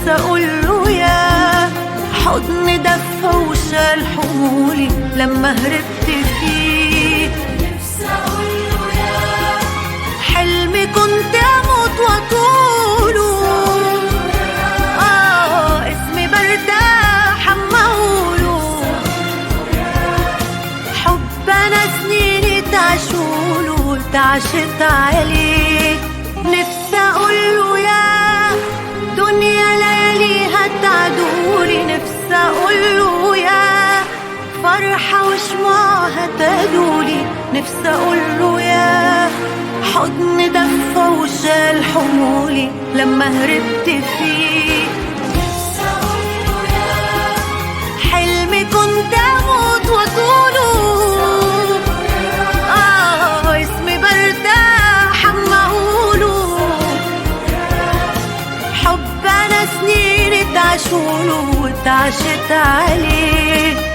نفسي اقوله يا حضن دفى وشال حمولي لما هربت فيه. نفسي اقوله يا حلمي كنت اموت واطوله، اسمي برتاح اما اقوله. حب انا سنيني تعشوله تعشت عليه. نفسي اقوله يا دنيا لياليها تعدولي، نفسي اقوله يا فرحة وشموعها تقولي. نفسي اقوله يا حضن دفى وشال حمولي لما هربت فيه. نفسي اقوله يا حلمي كنت اموت واطوله، اسمي برتاح اما اقوله. حب انا سنيني تعشوله وتعشت عليه.